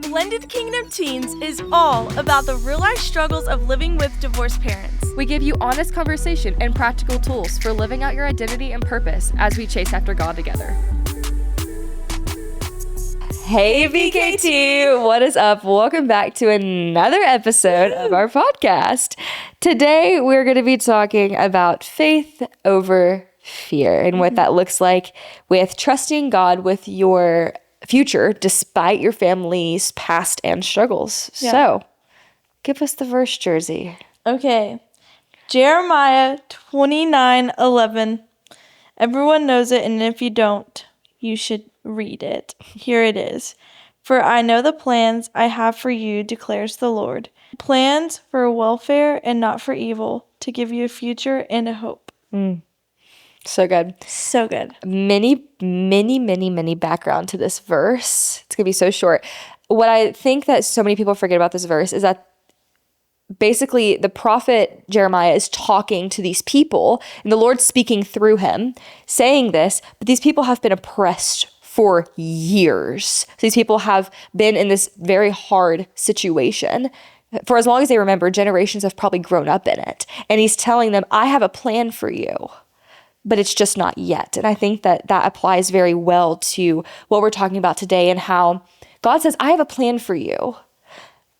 Blended Kingdom Teens is all about the real-life struggles of living with divorced parents. We give you honest conversation and practical tools for living out your identity and purpose as we chase after God together. Hey BKT, what is up? Welcome back to another episode of our podcast. Today we're going to be talking about faith over fear and what that looks like with trusting God with your future despite your family's past and struggles. Yeah. So, give us the verse, Jerzi. Okay. Jeremiah 29:11. Everyone knows it, and if you don't, you should read it. Here it is. For I know the plans I have for you, declares the Lord. Plans for welfare and not for evil, to give you a future and a hope. So good. So good. Many background to this verse. It's going to be so short. What I think that so many people forget about this verse is that basically the prophet Jeremiah is talking to these people and the Lord's speaking through him, saying this, but these people have been oppressed for years. So these people have been in this very hard situation. For as long as they remember, generations have probably grown up in it. And he's telling them, I have a plan for you, but it's just not yet. And I think that that applies very well to what we're talking about today and how God says, I have a plan for you,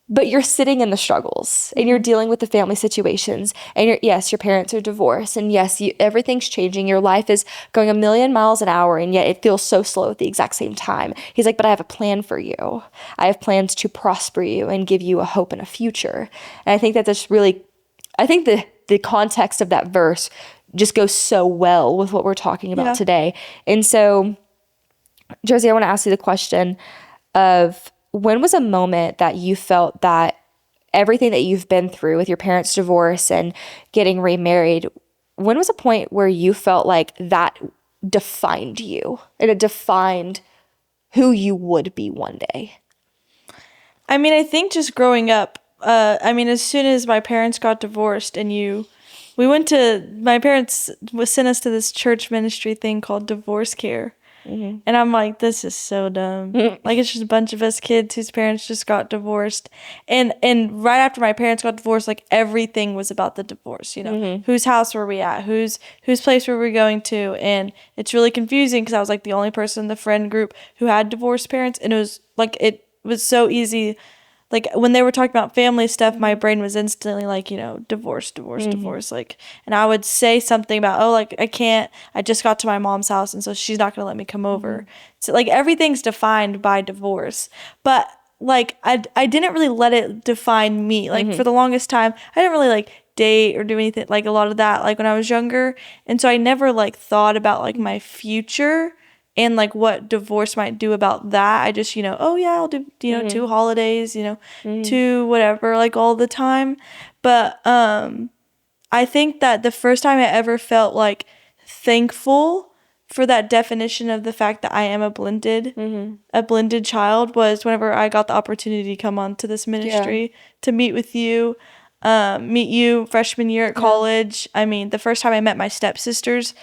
but you're sitting in the struggles and you're dealing with the family situations. And yes, your parents are divorced. And yes, everything's changing. Your life is going a million miles an hour, and yet it feels so slow at the exact same time. He's like, but I have a plan for you. I have plans to prosper you and give you a hope and a future. And I think that that's really, I think the context of that verse just goes so well with what we're talking about today. And so, Jerzi, I want to ask you the question of, when was a moment that you felt that everything that you've been through with your parents' divorce and getting remarried, when was a point where you felt like that defined you and it defined who you would be one day? I mean, I think just growing up, as soon as my parents got divorced and my parents sent us to this church ministry thing called Divorce Care. Mm-hmm. And I'm like, this is so dumb. Like, it's just a bunch of us kids whose parents just got divorced. And right after my parents got divorced, like, everything was about the divorce, you know? Whose house were we at? Whose place were we going to? And it's really confusing because I was, like, the only person in the friend group who had divorced parents. And it was so easy. Like, when they were talking about family stuff, my brain was instantly like, you know, divorce. Like, and I would say something about, oh, like, I just got to my mom's house, and so she's not going to let me come over. So, like, everything's defined by divorce. But, like, I didn't really let it define me. Like, for the longest time, I didn't really, like, date or do anything, like, a lot of that, like, when I was younger. And so I never, like, thought about, like, my future and, like, what divorce might do about that. I just, I'll do, 2 holidays, 2 whatever, like, all the time. But I think that the first time I ever felt, like, thankful for that definition of the fact that I am a blended child was whenever I got the opportunity to come on to this ministry to meet with you, meet you freshman year at college. I mean, the first time I met my stepsisters,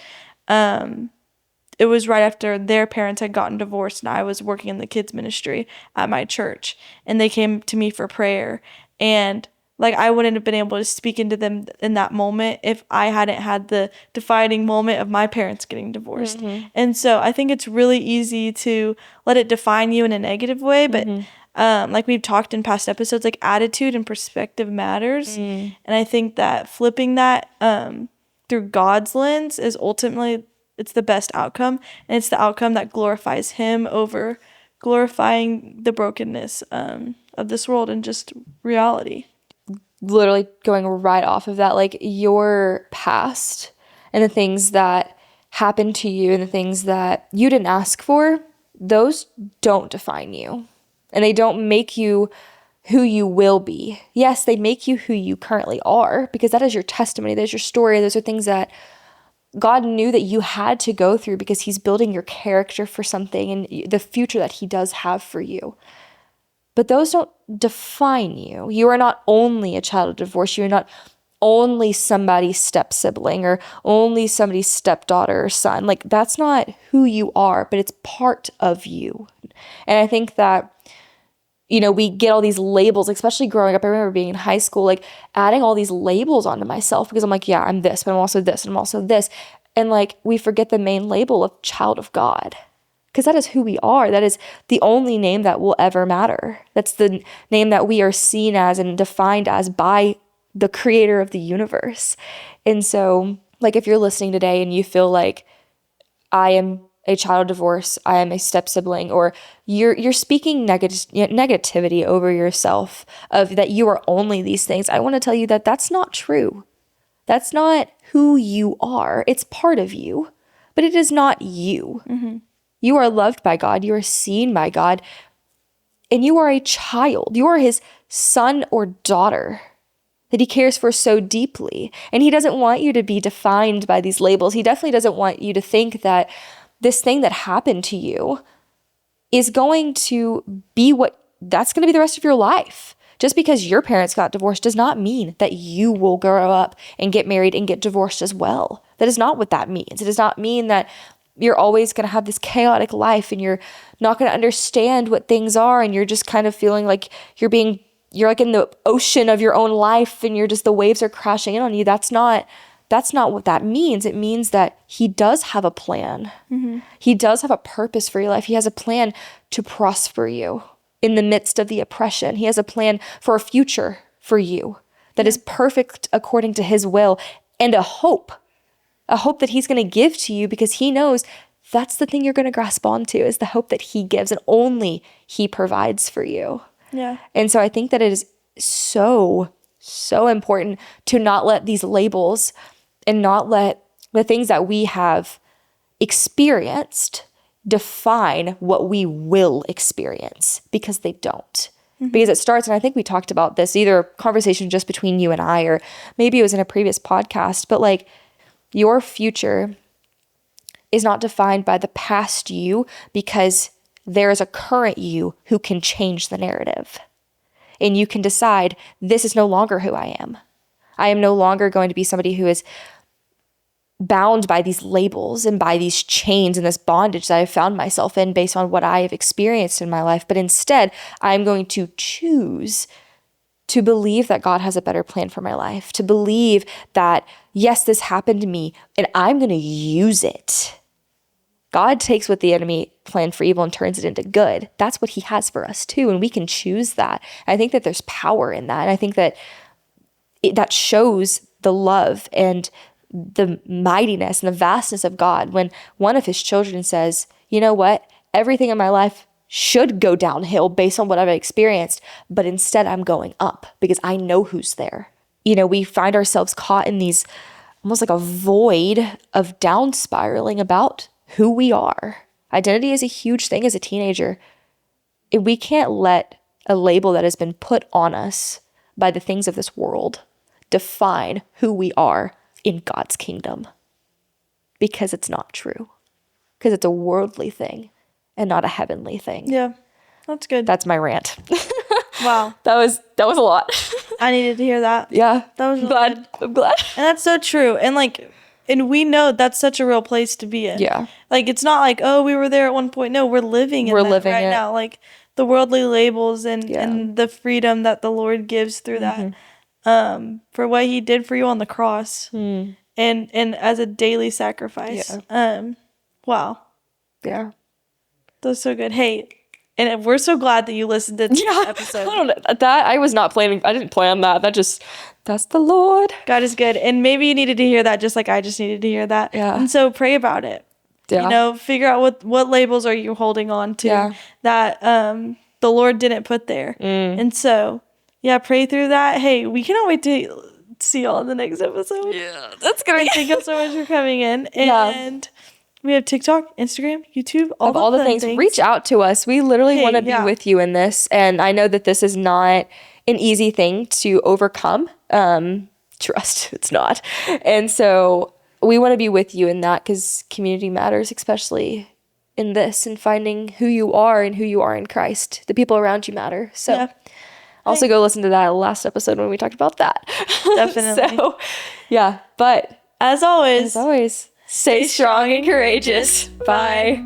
it was right after their parents had gotten divorced, and I was working in the kids ministry at my church, and they came to me for prayer. And, like, I wouldn't have been able to speak into them in that moment if I hadn't had the defining moment of my parents getting divorced. And so I think it's really easy to let it define you in a negative way, but like we've talked in past episodes, like, attitude and perspective matters. And I think that flipping that through God's lens is ultimately, it's the best outcome, and it's the outcome that glorifies him over glorifying the brokenness of this world and just reality. Literally going right off of that, like, your past and the things that happened to you and the things that you didn't ask for, those don't define you. And they don't make you who you will be. Yes, they make you who you currently are, because that is your testimony. That is your story. Those are things that God knew that you had to go through because he's building your character for something and the future that he does have for you. But those don't define you. You are not only a child of divorce. You are not only somebody's step sibling or only somebody's stepdaughter or son. Like, that's not who you are, but it's part of you. And I think that we get all these labels, especially growing up. I remember being in high school, like adding all these labels onto myself because I'm like, yeah, I'm this, but I'm also this, and I'm also this. And like, we forget the main label of child of God, because that is who we are. That is the only name that will ever matter. That's the name that we are seen as and defined as by the creator of the universe. And so, like, if you're listening today and you feel like I am a child of divorce, I am a step sibling, or you're speaking negativity over yourself of that you are only these things, I want to tell you that that's not true. That's not who you are. It's part of you, but it is not you. Mm-hmm. You are loved by God. You are seen by God, and you are a child. You are his son or daughter that he cares for so deeply. And he doesn't want you to be defined by these labels. He definitely doesn't want you to think that this thing that happened to you is going to be that's going to be the rest of your life. Just because your parents got divorced does not mean that you will grow up and get married and get divorced as well. That is not what that means. It does not mean that you're always going to have this chaotic life and you're not going to understand what things are, and you're just kind of feeling like you're like in the ocean of your own life and the waves are crashing in on you. That's not what that means. It means that he does have a plan. Mm-hmm. He does have a purpose for your life. He has a plan to prosper you in the midst of the oppression. He has a plan for a future for you that is perfect according to his will, and a hope that he's going to give to you, because he knows that's the thing you're going to grasp onto, is the hope that he gives and only he provides for you. Yeah. And so I think that it is so, so important to not let these labels and not let the things that we have experienced define what we will experience, because they don't. Mm-hmm. Because it starts, and I think we talked about this, either a conversation just between you and I, or maybe it was in a previous podcast, but like, your future is not defined by the past you, because there is a current you who can change the narrative. And you can decide, this is no longer who I am. I am no longer going to be somebody who is bound by these labels and by these chains and this bondage that I've found myself in based on what I have experienced in my life. But instead, I'm going to choose to believe that God has a better plan for my life, to believe that, yes, this happened to me, and I'm going to use it. God takes what the enemy planned for evil and turns it into good. That's what he has for us too, and we can choose that. I think that there's power in that, and I think that that shows the love and the mightiness and the vastness of God when one of his children says, you know what, everything in my life should go downhill based on what I've experienced, but instead I'm going up because I know who's there. We find ourselves caught in these almost like a void of down spiraling about who we are. Identity is a huge thing as a teenager. We can't let a label that has been put on us by the things of this world define who we are in God's kingdom, because it's not true, because it's a worldly thing and not a heavenly thing. Yeah, that's good. That's my rant. Wow. That was a lot. I needed to hear that. Yeah. That was really good. I'm glad. And that's so true. And we know that's such a real place to be in. Yeah. Like, it's not like, oh, we were there at one point. No, we're living in that right now. Like, the worldly labels and the freedom that the Lord gives through that, for what he did for you on the cross, and as a daily sacrifice. Yeah. Wow. Yeah. That's so good. Hey, and we're so glad that you listened to this episode. I don't know. That I was not planning. I didn't plan that. That's the Lord. God is good. And maybe you needed to hear that just like I just needed to hear that. Yeah. And so pray about it. Yeah. Figure out what labels are you holding on to that the Lord didn't put there. And so, pray through that. Hey, we cannot wait to see y'all in the next episode. Yeah, that's great. Thank you so much for coming in. And we have TikTok, Instagram, YouTube, all the things. Reach out to us. We literally want to be with you in this. And I know that this is not an easy thing to overcome. Trust, it's not. And so we want to be with you in that, because community matters, especially in this, and finding who you are and who you are in Christ. The people around you matter. So also go listen to that last episode when we talked about that. Definitely. But as always, stay strong and courageous. Bye.